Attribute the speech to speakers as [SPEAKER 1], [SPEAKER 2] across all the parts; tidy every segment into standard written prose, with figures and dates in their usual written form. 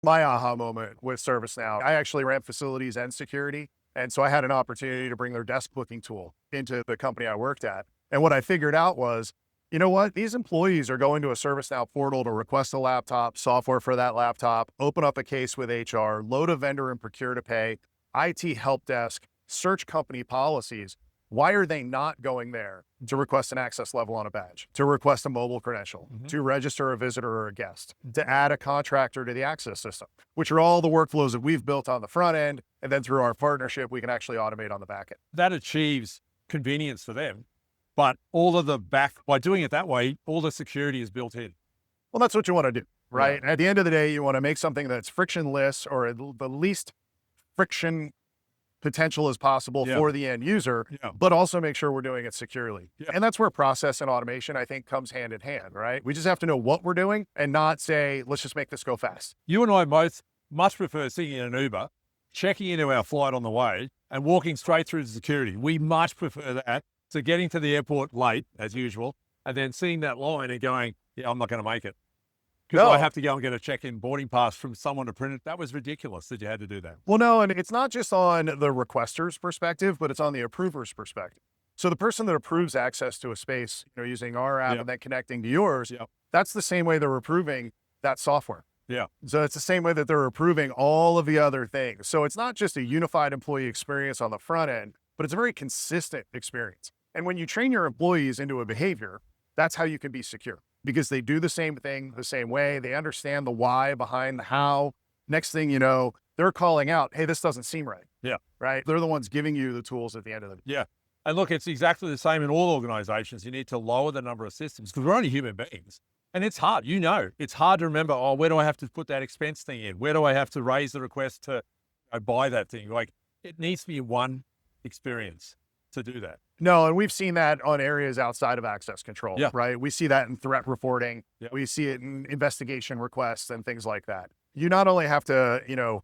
[SPEAKER 1] My aha moment with ServiceNow, I actually ran facilities and security. And so I had an opportunity to bring their desk booking tool into the company I worked at. And what I figured out was, you know what? These employees are going to a ServiceNow portal to request a laptop, software for that laptop, open up a case with HR, load a vendor and procure to pay, IT help desk, search company policies. Why are they not going there to request an access level on a badge, to request a mobile credential, to register a visitor or a guest, to add a contractor to the access system, which are all the workflows that we've built on the front end. And then through our partnership, we can actually automate on the back end.
[SPEAKER 2] That achieves convenience for them, but by doing it that way, all the security is built in.
[SPEAKER 1] Well, that's what you want to do, right?
[SPEAKER 2] Yeah.
[SPEAKER 1] At the end of the day, you want to make something that's frictionless or the least friction potential as possible for the end user, but also make sure we're doing it securely. And that's where process and automation, I think, comes hand in hand, right? We just have to know what we're doing and not say, let's just make this go fast.
[SPEAKER 2] You and I both much prefer sitting in an Uber, checking into our flight on the way and walking straight through to security. We much prefer that to getting to the airport late, as usual, and then seeing that line and going, yeah, I'm not going to make it. Because I have to go and get a check-in boarding pass from someone to print it. That was ridiculous that you had to do that.
[SPEAKER 1] Well, no, and it's not just on the requester's perspective, but it's on the approver's perspective. So the person that approves access to a space, using our app and then connecting to yours, that's the same way they're approving that software.
[SPEAKER 2] Yeah.
[SPEAKER 1] So it's the same way that they're approving all of the other things. So it's not just a unified employee experience on the front end, but it's a very consistent experience. And when you train your employees into a behavior, that's how you can be secure. Because they do the same thing the same way. They understand the why behind the how. Next thing you know, they're calling out, hey, this doesn't seem right.
[SPEAKER 2] Yeah.
[SPEAKER 1] Right? They're the ones giving you the tools at the end of the day.
[SPEAKER 2] Yeah. And look, it's exactly the same in all organizations. You need to lower the number of systems because we're only human beings. And it's hard, it's hard to remember, where do I have to put that expense thing in? Where do I have to raise the request to buy that thing? Like, it needs to be one experience to do that.
[SPEAKER 1] No, and we've seen that on areas outside of access control, right? We see that in threat reporting. We see it in investigation requests and things like that. You not only have to,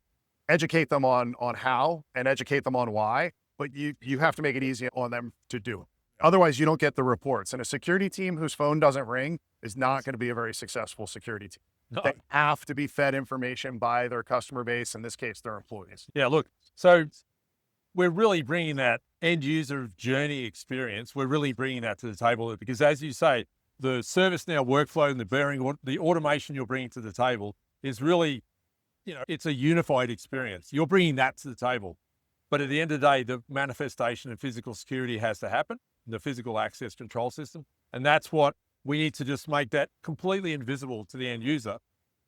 [SPEAKER 1] educate them on how and educate them on why, but you have to make it easy on them to do it. Otherwise, you don't get the reports. And a security team whose phone doesn't ring is not going to be a very successful security team. No. They have to be fed information by their customer base, in this case, their employees.
[SPEAKER 2] Yeah, look, so we're really bringing that end user journey experience. We're really bringing that to the table because, as you say, the ServiceNow workflow and the automation you're bringing to the table is really, it's a unified experience. You're bringing that to the table. But at the end of the day, the manifestation of physical security has to happen, the physical access control system. And that's what we need to just make that completely invisible to the end user.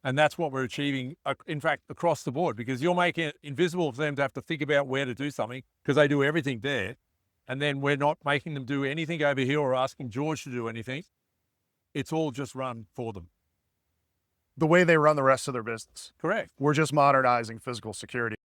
[SPEAKER 2] And that's what we're achieving, in fact, across the board, because you're making it invisible for them to have to think about where to do something because they do everything there. And then we're not making them do anything over here or asking George to do anything. It's all just run for them.
[SPEAKER 1] The way they run the rest of their business.
[SPEAKER 2] Correct.
[SPEAKER 1] We're just modernizing physical security.